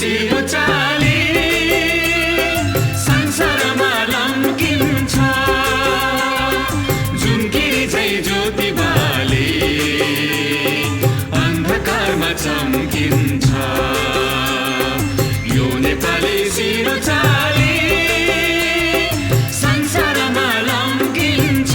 सिरो चाली संसारमा लम्किन्छ जुनकिरी झै ज्योति बाले अन्धकारमा चम्किन्छ यो नेपाली सिरो चाली संसारमा लम्किन्छ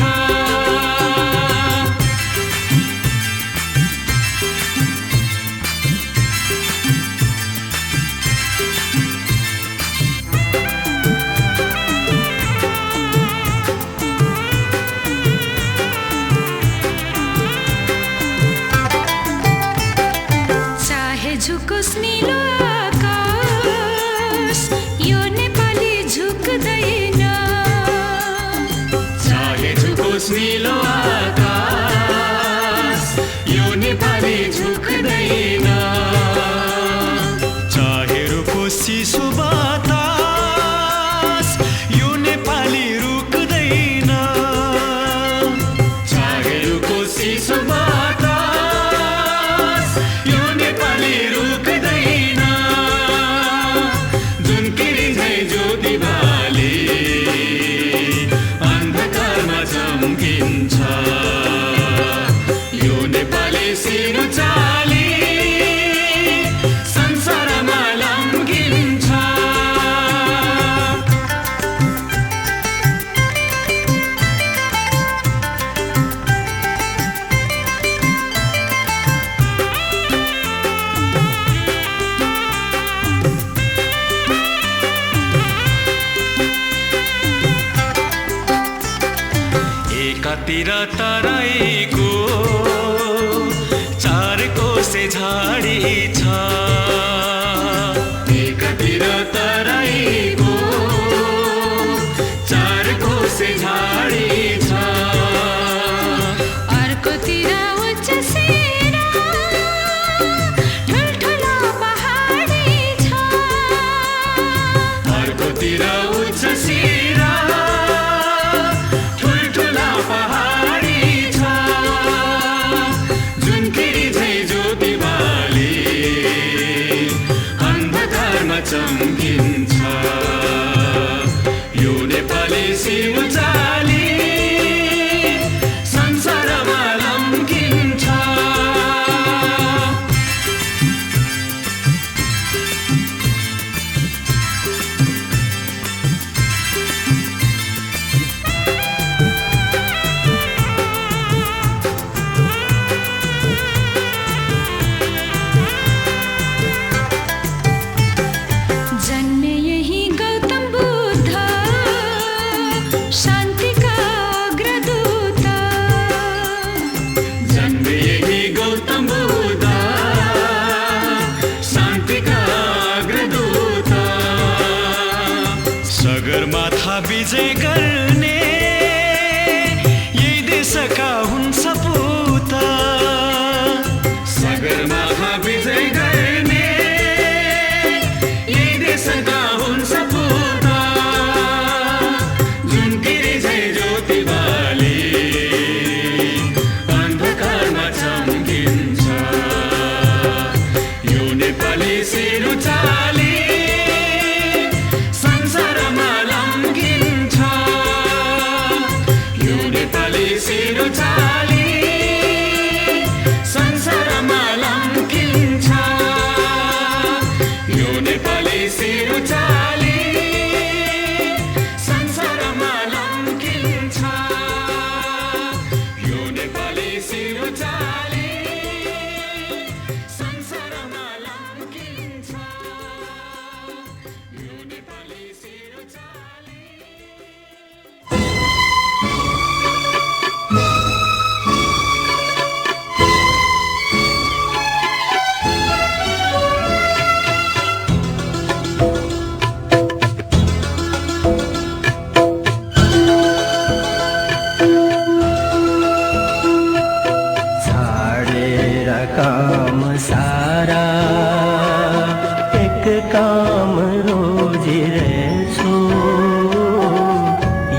झुकोस् नीलो आकाश यो नेपाली झुक्दैन चाहे झुकोस् नीलो आकाश यो नेपाली झुक्दैन चाहे रुकोस् चिसो बतास यो नेपाली रुक्दैन चाहे रुकोस् चिसो यो नेपाली सिरो चाली संसारमा लम्किन्छ एकातिर तराईको चार कोसे झाडी छ एकातिर तराईको चार कोसे झाडी छ अर्कोतिर उच्च सिरा ठुल्ठुलो पहाडी छ अर्कोतिर उच्च सिरा पहाडी छ जुनकिरी झै ज्योति बाले अन्धकारमा चम्किन्छ यो नेपाली सिरो चाली संसारमा लम्किन्छ सगरमाथा विजय गर्ने यही देशका हुन् सपुता सगरमाथा विजय गर्ने यही देशका हुन् सपुता जुनकिरी झै ज्योति बाले अन्धकारमा चम्किन्छ यो नेपाली सिरो चाली सिरो चाली संसारमा लम्किन्छ यो नेपाली सिरो चाली संसारमा लम्किन्छ यो नेपाली सिरो चाली संसारमा लम्किन्छ यो नेपाली सिरो चाली काम सारा एक काम रोजिरहेछु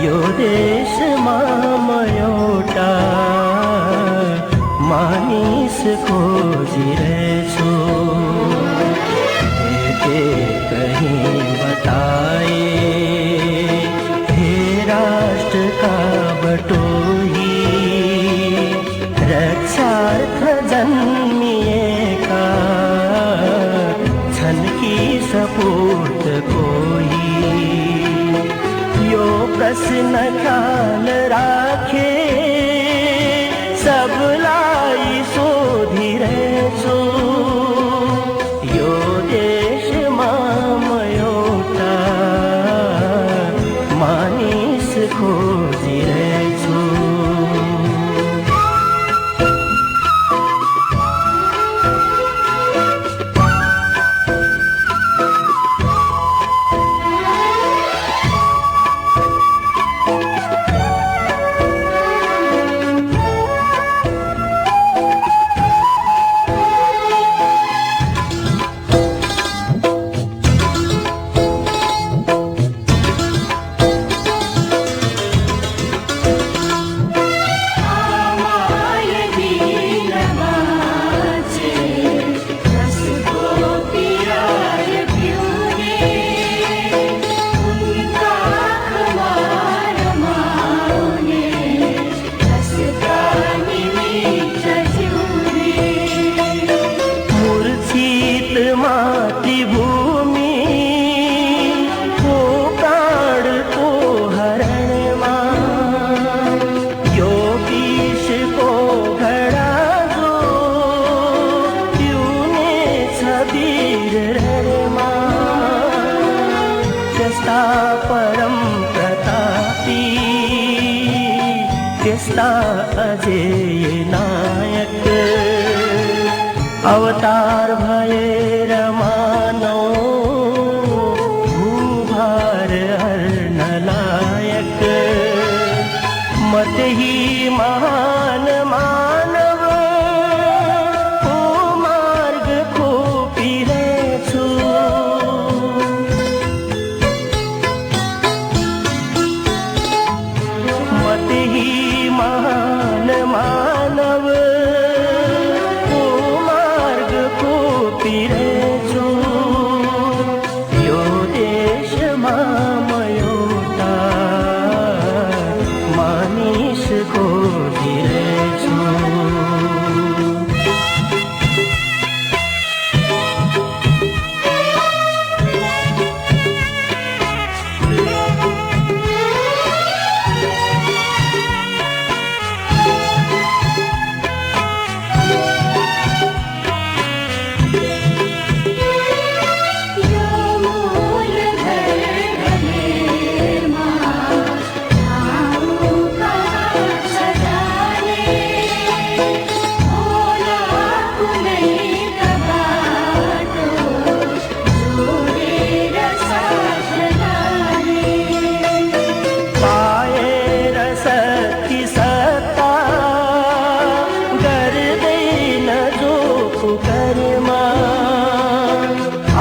यो देशमा म एउटा मानिस खोजिरहेछु। यस्ता अजेय नायक अवतार भएर मानौ भूभार हर्न लायक म त्यही महान मानव को मार्ग खोपिरहेछु म त्यही महान मानव को मार्ग खोपिरहेछु यो देशमा म एउटा मानिस खोजिरहेछु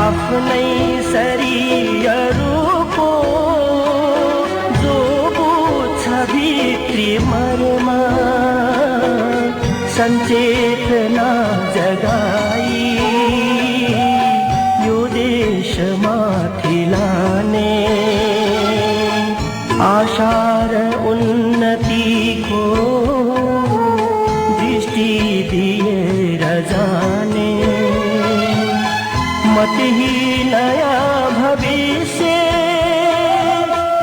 आफ्नै शरीरको जो बुझ्छ भित्री मर्मा सञ्चेतना जगाई यो देशमाथि लाने आशा र उन्नतिको दृष्टि दिएर जाने म त्यही नयाँ भविष्य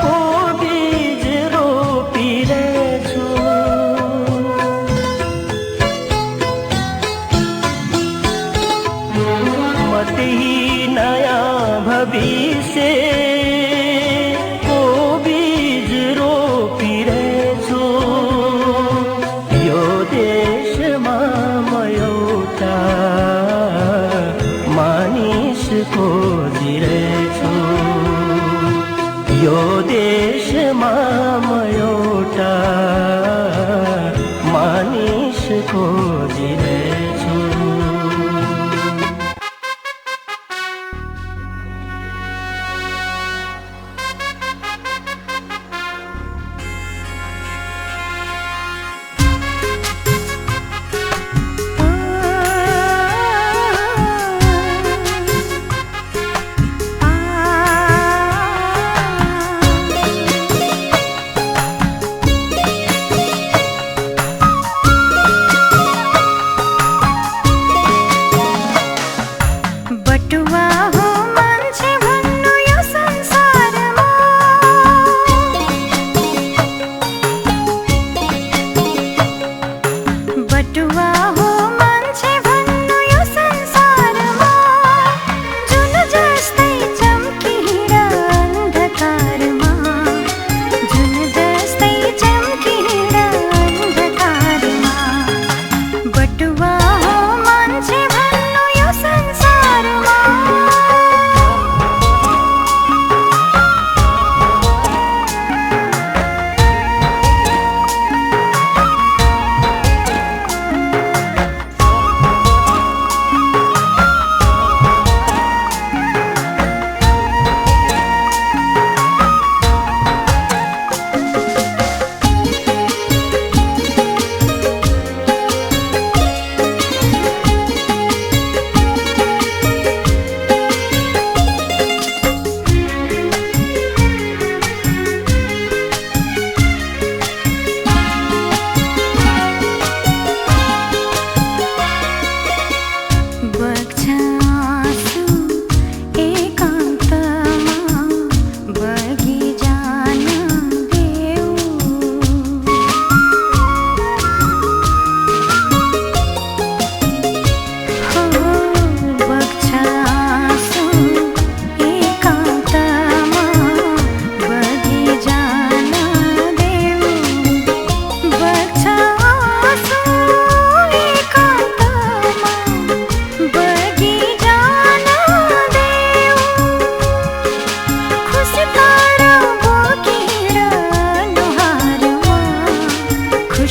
को बीज रोपिरहेछु म त्यही नयाँ भविष्य को बीज रोपिरहेछु यो देशमा म एउटा मानिस खोजिरहेछु यो देशमा म एउटा मानिस खोजिरहेछु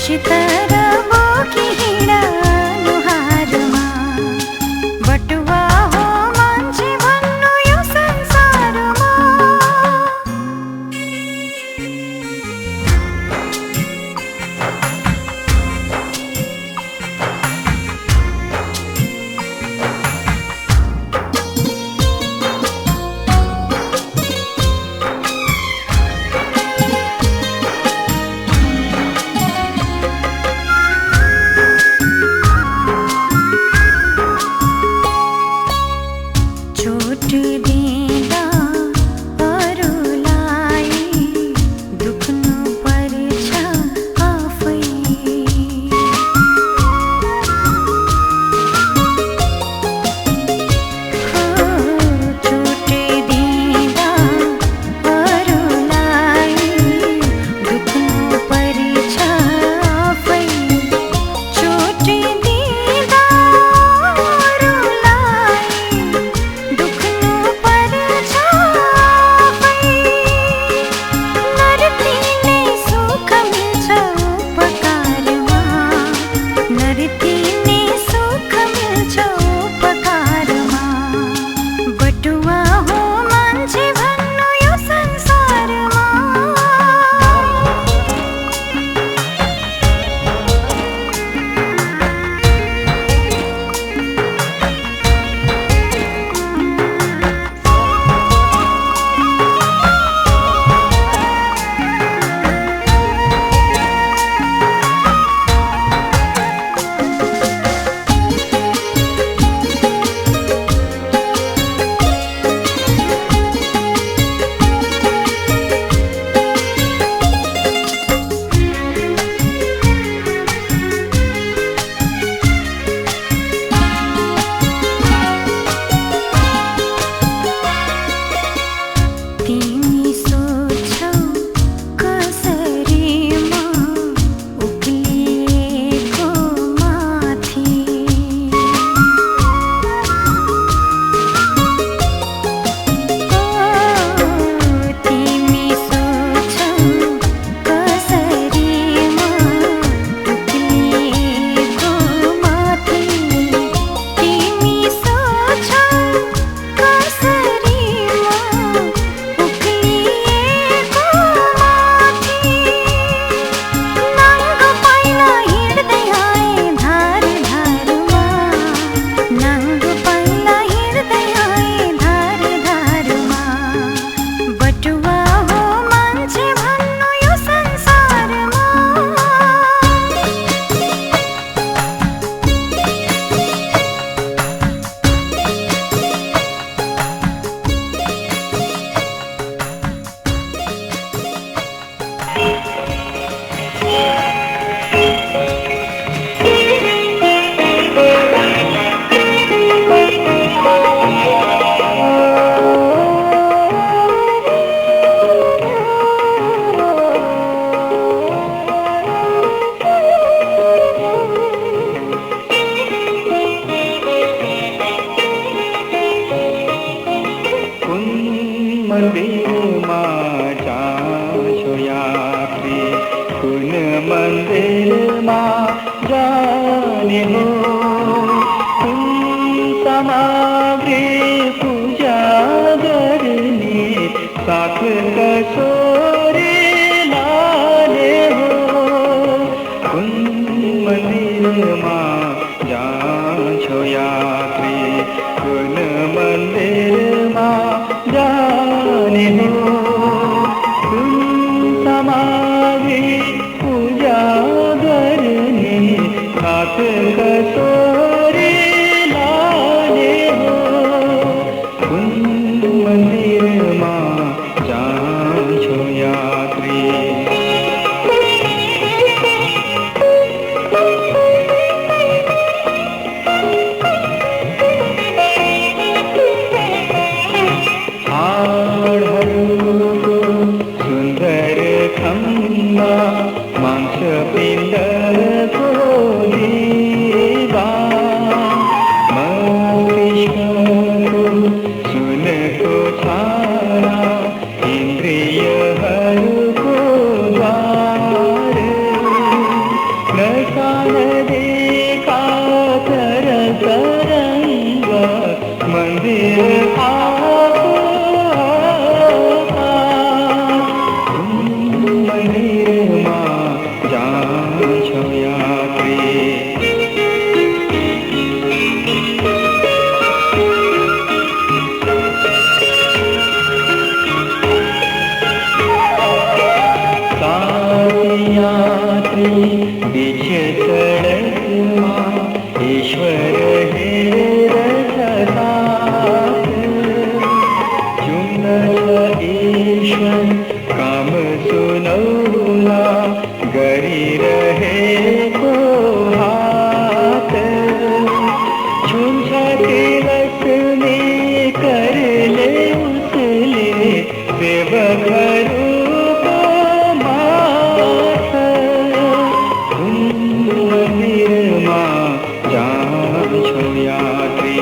खुसीतर बोकी हिँडा अनुहारमा बटुवा हो मान्छे भन्नु यो संसारमा चोट दिँदा अरूलाई दुख्नु पर्छ आफै चोट दिँदा अरूलाई दुख्नु पर्छ आफै चोट दिँदा अरूलाई दुख्नु पर्छ आफै नर्तिने सुख मिल्छ उपकारमा नर्तिने सुख मिल्छ उपकारमा बटुवा हो मान्छे भन्नु यो संसारमा तिमी सोध्छौ कसरी म उक्लिएको माथि तिमी सोध्छौ कसरी म उक्लिएको माथि तिमी सोध्छौ कसरी म उक्लिएको माथि नाङ्गो पाइला हिँड्दै आए धार धारमा नाङ्गो पाइला हिँड्दै आए धार धारमा बटुवा हो मान्छे भन्नु यो संसारमा कुन मन्दिरमा जान्छौ यात्री कुन मन्दिरमा जाने हो कुन सामग्री पूजा गर्ने साथ कसोरी लाने हो कुन मन्दिरमा जान्छौ यात्री कुन मन्दिरमा जाने हो कुन सामग्री पूजा गर्ने साथ कसोरी लाने हो कुन मन्दिरमा जान्छौ यात्री हाडहरूको सुन्दर खम्बा मांसपिण्डको दीवार मस्तिष्कको सुनको छाना इन्द्रियहरूको द्वार यात्री बीच सड़कमा ईश्वर हेर सताप चुम्न ईश्वर काम सुनौला गरी रहेको हात छुन्छ तिलस्मी करले उसले सेवकहरूको माथ कुन मन्दिरमा जान्छौ यात्री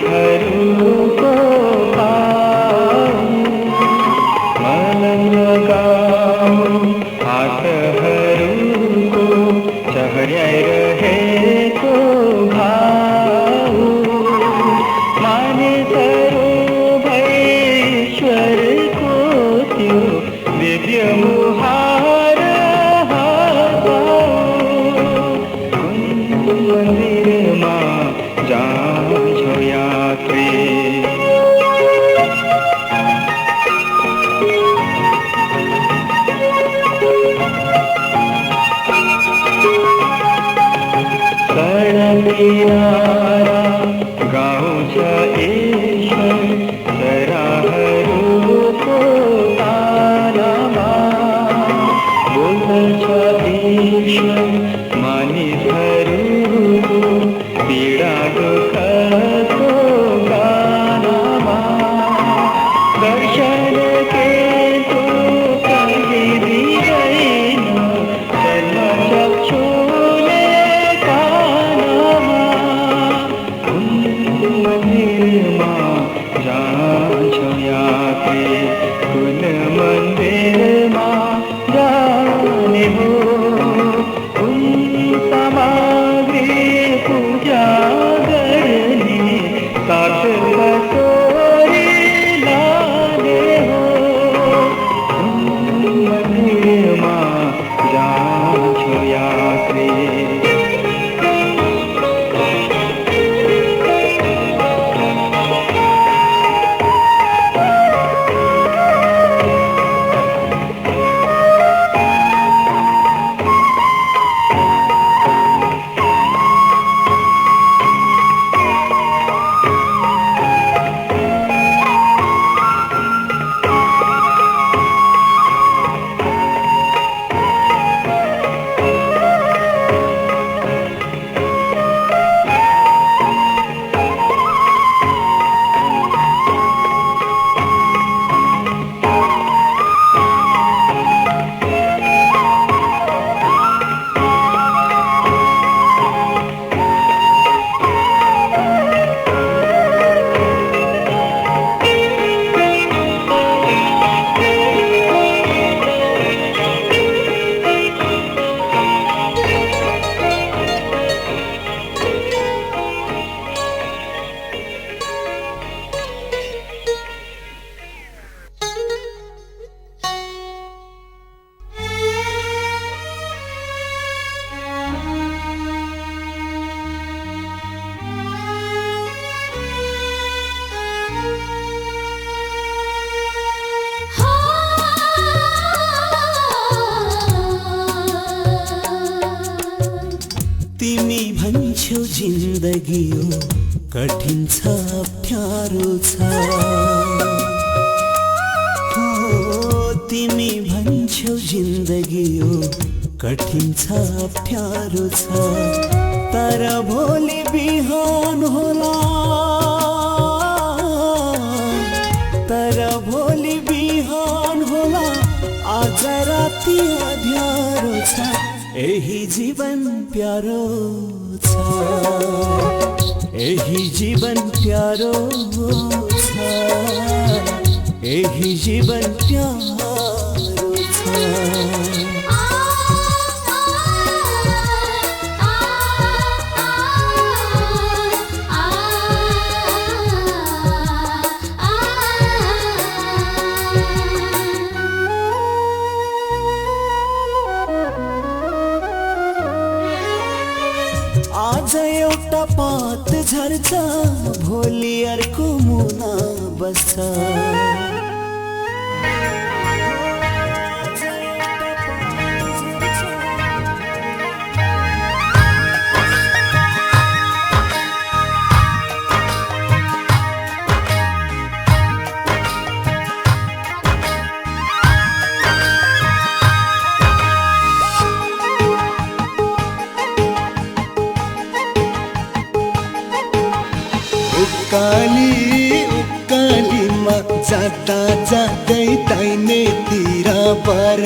मानिसहरूको मलङ गाउँ हातहरूको चहर्याइरहेको घाउ मानिसहरू भैश्वरको त्यो दिव्य मुहार कुन मन्दिरमा जान्छौ यात्री सडक किनारा गाउँ छ ईश्वर सराहरूको तारामा बोल्दछ ईश्वर मानिसहरूको पीडा दुःखको गानामा दर्शन के तो कहिदिँदैन चक्षुले कानमा कुन मन्दिरमा जान्छौ यात्री कुन मन्दिरमा जाने हो कुन सामग्री पूजा गर्ने साथ कसोरी लाने हो कुन मन्दिरमा जान्छौ यात्री तिमी भन्छौ जिन्दगी हो कठिन छ अप्ठ्यारो छ हो तिमी भन्छौ जिन्दगी हो कठिन छ अप्ठ्यारो छ तर भोलि बिहान होला तर भोलि बिहान होला आज राति अँध्यारो छ यही जीवन प्यारो छ यही जीवन प्यारो छ यही जीवन प्यारो छ आ झर्छ भोलि अर्को मुना बस्छ उकालीमा जाँदा जाँदै दाहिनेतिर पर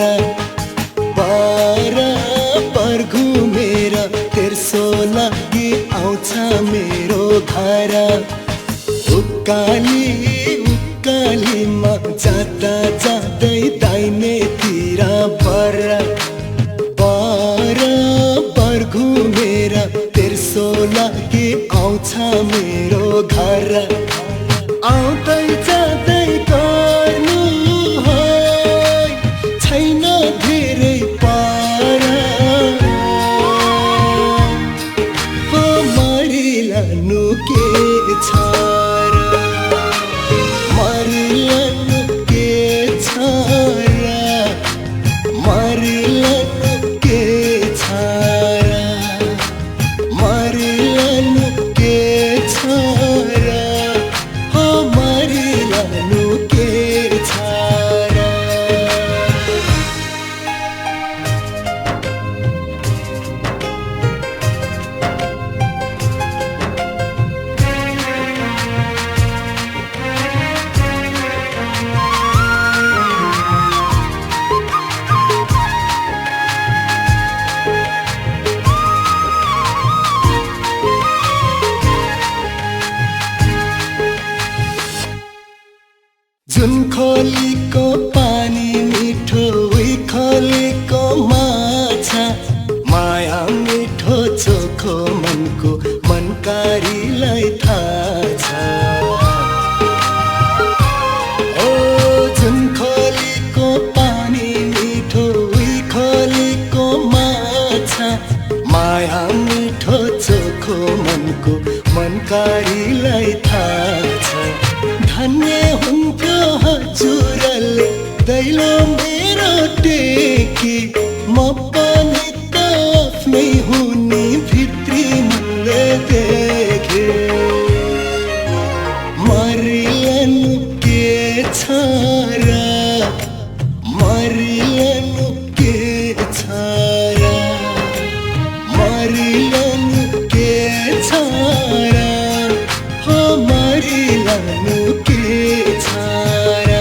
घुमेर तेर्सो लागि आउँछ मेरो घर उकालीमा जाँदा जाँदै दाहिनेतिर पर घुमेर तेर्सो लागि आउँछ मेरो घर आउँदै जाँदै गर्नु छैन धेरै पर मरिलानु के छ मरिलानु के छ मरिलानु के छ मरिलानु के छ मरिलानु के छ जुन खोलीको पानी मिठो उही खोलीको माछा माया मिठो चोखो मनको मनकारीलाई थाहा छ ओ जुन खोलीको पानी मिठो उही खोलीको माछा माया मिठो चोखो मनको मनकारीलाई थाहा छ धन्य हुन्थ्यो हजुरले दैलो मेरो टेकी म पनि त आफ्नै हुने भित्री मनले देखे मरिलानु के छ र मरिलानु के छ र मरिलानु के छ र हो मरिलानु के छ र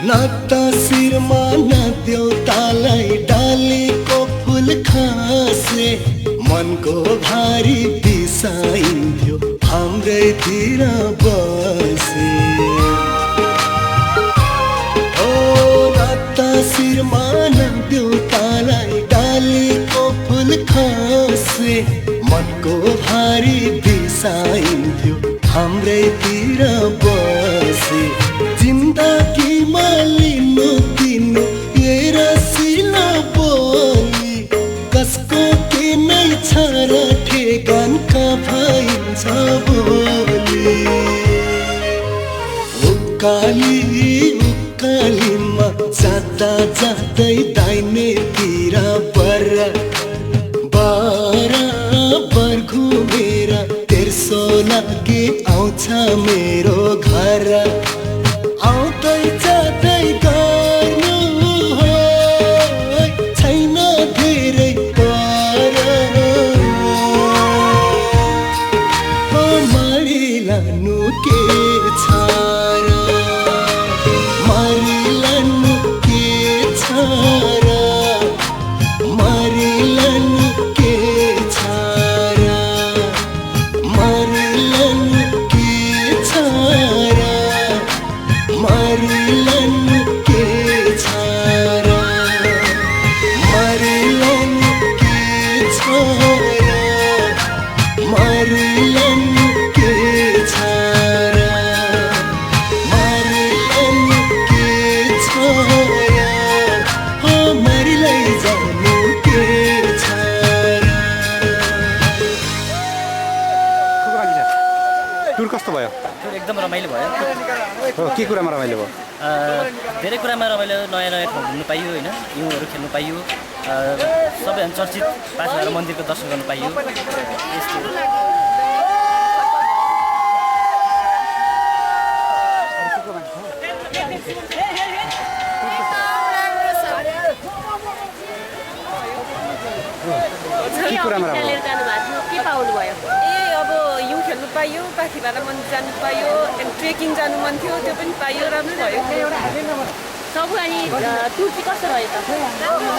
नाता शिरमा देउतालाई डालीको फुल खासे मनको भारी बिसाइन्थ्यो हाम्रैतिर बसे ओ नाता शिरमा देउतालाई डालीको फुल खासे मनको भारी बिसाइन्थ्यो हाम्रैतिर बसे जिन्दगीमा लिनु दिनु ये रसिलो बोली कसको के नै छ र ठेगानका भइन्छ बोली उकालीमा जाँदा जाँदै दाहिनेतिर पर घुमेर तेर्सो लागि आउँछ मेरो घर आउँदै जाँदै गर्नु छैन धेरै पर मरिलानु के छ र मरिलानु के छ र टुर कस्तो भयो? एकदम रमाइलो भयो। के कुरामा रमाइलो भयो? धेरै कुरामा रमाइलो, नयाँ नयाँ ठाउँ घुम्नु पाइयो होइन, हिउँहरू खेल्नु पाइयो, सबैभन्दा चर्चित पाँचघारा मन्दिरको दर्शन गर्नु पाइयो। के कुरामा रमाइलो? के पाउनु भयो? अब हिउँ खेल्नु पाइयो, पाखीभारा मन्दिर जानु पाइयो, ट्रेकिङ जानु मन थियो, त्यो पनि पाइयो, राम्रो भयो। सब अनि टुर चाहिँ कस्तो रह्यो त?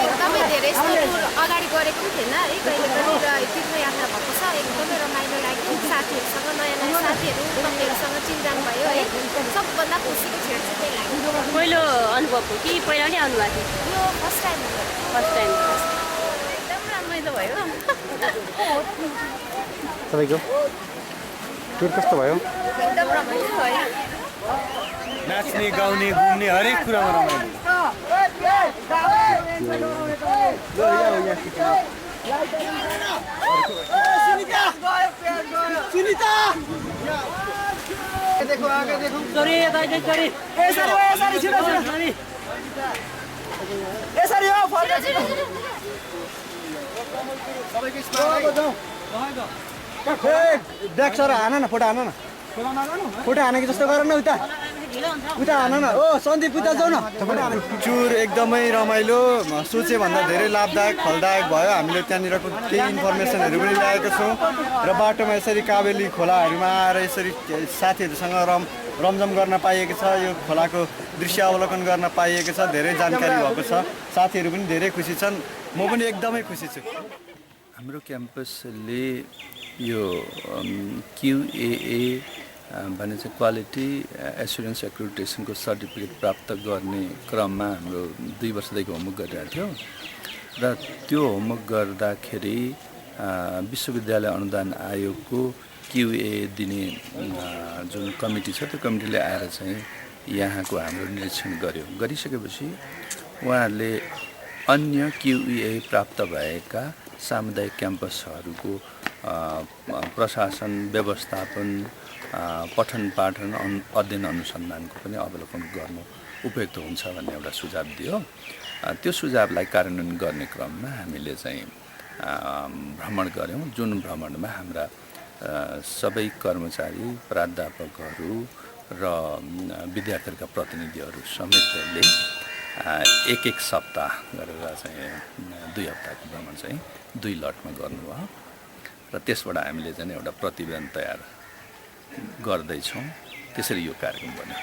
एकदमै धेरै यस्तो टुर अगाडि गरेको पनि थिएन है, कहिले पनि र तीर्थयात्रा भएको छ, एकदमै रमाइलो लाग्यो। साथीहरूसँग नयाँ नयाँ साथीहरू तपाईँहरूसँग चिनजान भयो है, सबभन्दा खुसीको क्षण चाहिँ त्यही लाग्यो। पहिलो अनुभव हो कि पहिला पनि आउनुभएको थियो? यो फर्स्ट टाइम एकदम रमाइलो भयो। तपाईँको टुर कस्तो भयो? एकदम रमाइलो भयो। नाच्ने, गाउने, घुम्ने हरेक कुरामा रमाइलो। देख सर हान न, फोटो हान न, फोटो हानेको जस्तो गर न, उता उता हान न। ओ सन्दीप उता जाऊ न। टुर एकदमै रमाइलो, सोचे भन्दा धेरै लाभदायक फलदायक भयो। हामीले त्यहाँनिरको केही इन्फर्मेसनहरू पनि ल्याएको छौँ र बाटोमा यसरी काबेली खोलाहरूमा आएर यसरी साथीहरूसँग रमझम गर्न पाइएको छ, यो खोलाको दृश्य अवलोकन गर्न पाइएको छ, धेरै जानकारी भएको छ। साथीहरू पनि धेरै खुसी छन्, म पनि एकदमै खुसी छु। हाम्रो क्याम्पसले यो QAA भने चाहिँ क्वालिटी एसुरेन्स एक्रिडिटेसनको सर्टिफिकेट प्राप्त गर्ने क्रममा हाम्रो 2 वर्षदेखि होमवर्क गरिरहेको थियो र त्यो होमवर्क गर्दाखेरि विश्वविद्यालय अनुदान आयोगको QAA दिने जुन कमिटी छ त्यो कमिटीले आएर चाहिँ यहाँको हाम्रो निरीक्षण गरिसकेपछि उहाँहरूले अन्य QAA प्राप्त भएका सामुदायिक क्याम्पसहरूको प्रशासन, व्यवस्थापन, पठन पाठन, अध्ययन अनुसन्धानको पनि अवलोकन गर्नु उपयुक्त हुन्छ भन्ने एउटा सुझाव दियो। त्यो सुझावलाई कार्यान्वयन गर्ने क्रममा हामीले चाहिँ भ्रमण गऱ्यौँ, जुन भ्रमणमा हाम्रा सबै कर्मचारी, प्राध्यापकहरू र विद्यार्थीहरूका प्रतिनिधिहरू समेतले एक सप्ताह गरेर चाहिँ 2 हप्ताको भ्रमण चाहिँ 2 लटमा गर्नुभयो र त्यसबाट हामीले चाहिँ एउटा प्रतिवेदन तयार गर्दैछौँ। त्यसरी यो कार्यक्रम बन्यो।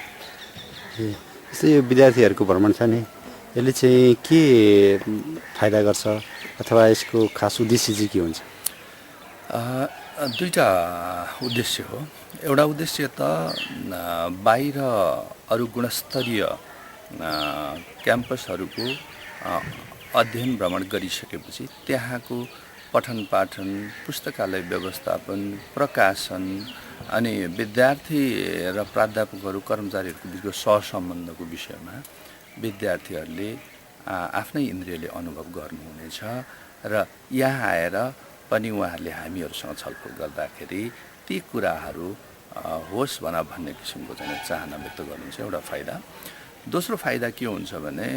जस्तै यो विद्यार्थीहरूको भ्रमण छ नि, यसले चाहिँ के फाइदा गर्छ अथवा यसको खास उद्देश्य चाहिँ के हुन्छ? 2टा उद्देश्य हो। एउटा उद्देश्य त बाहिर अरू गुणस्तरीय क्याम्पसहरूको अध्ययन भ्रमण गरिसकेपछि त्यहाँको पठन पाठन, पुस्तकालय व्यवस्थापन, प्रकाशन अनि विद्यार्थी र प्राध्यापकहरू, कर्मचारीहरूको बिचको सहसम्बन्धको विषयमा विद्यार्थीहरूले आफ्नै इन्द्रियले अनुभव गर्नुहुनेछ र यहाँ आएर पनि उहाँहरूले हामीहरूसँग छलफल गर्दाखेरि ती कुराहरू होस् भन भन्ने किसिमको चाहिँ चाहना व्यक्त गर्नुहुन्छ, एउटा फाइदा। दोस्रो फाइदा के हुन्छ भने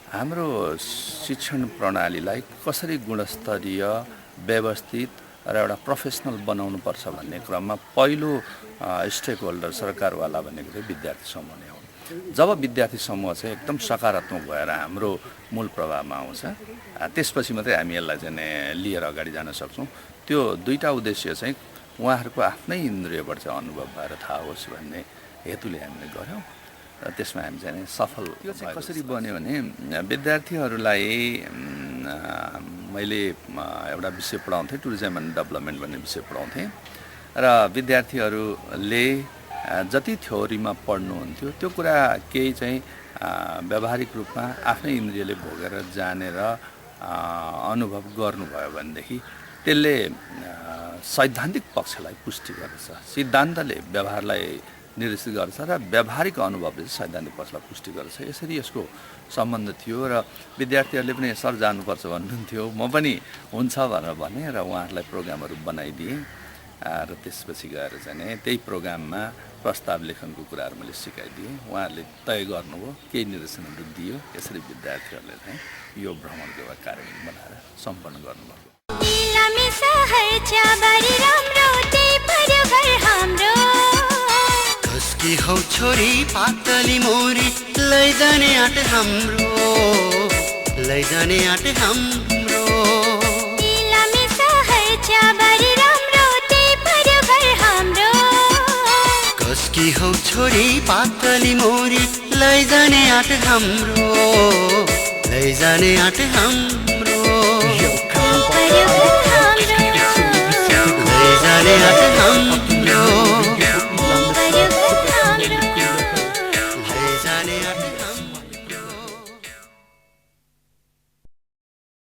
हाम्रो शिक्षण प्रणालीलाई कसरी गुणस्तरीय, व्यवस्थित र एउटा प्रोफेसनल बनाउनुपर्छ भन्ने क्रममा पहिलो स्टेक होल्डर सरकारवाला भनेको चाहिँ विद्यार्थी समूह नै हो। जब विद्यार्थी समूह चाहिँ एकदम सकारात्मक भएर हाम्रो मूल प्रभावमा आउँछ, त्यसपछि मात्रै हामी यसलाई चाहिँ लिएर अगाडि जान सक्छौँ। त्यो 2टा उद्देश्य चाहिँ उहाँहरूको आफ्नै इन्द्रियबाट चाहिँ अनुभव भएर थाहा होस् भन्ने हेतुले हामीले गऱ्यौँ र त्यसमा हामी चाहिँ सफल। त्यो चाहिँ कसरी बन्यो भने विद्यार्थीहरूलाई मैले एउटा विषय पढाउँथेँ, टुरिज्म एन्ड डेभलपमेन्ट भन्ने विषय पढाउँथेँ र विद्यार्थीहरूले जति थ्योरीमा पढ्नुहुन्थ्यो त्यो कुरा केही चाहिँ व्यावहारिक रूपमा आफ्नै इन्द्रियले भोगेर जानेर अनुभव गर्नुभयो भनेदेखि त्यसले सैद्धान्तिक पक्षलाई पुष्टि गर्दछ। सिद्धान्तले व्यवहारलाई निर्देशित गर्छ र व्यावहारिक अनुभवले सैद्धान्तिक पक्षलाई पुष्टि गर्छ। यसरी यसको सम्बन्ध थियो र विद्यार्थीहरूले पनि सर जानुपर्छ भन्नुहुन्थ्यो, म पनि हुन्छ भनेर भने र उहाँहरूलाई प्रोग्रामहरू बनाइदिएँ र त्यसपछि गएर चाहिँ त्यही प्रोग्राममा प्रस्ताव लेखनको कुराहरू मैले सिकाइदिएँ। उहाँहरूले तय गर्नुभयो, केही निर्देशनहरू दियो, यसरी विद्यार्थीहरूले चाहिँ यो भ्रमणको कार्यक्रम बनाएर सम्पन्न गर्नुभयो। कसकी हौ छोरी पातली मोरी लैजाने आँट हाम्रो, लैजाने आँट हाम्रो। कसकी हौ छोरी पातली मोरी लैजाने आँट हाम्रो, लैजाने आँट हाम्रो। लैजाने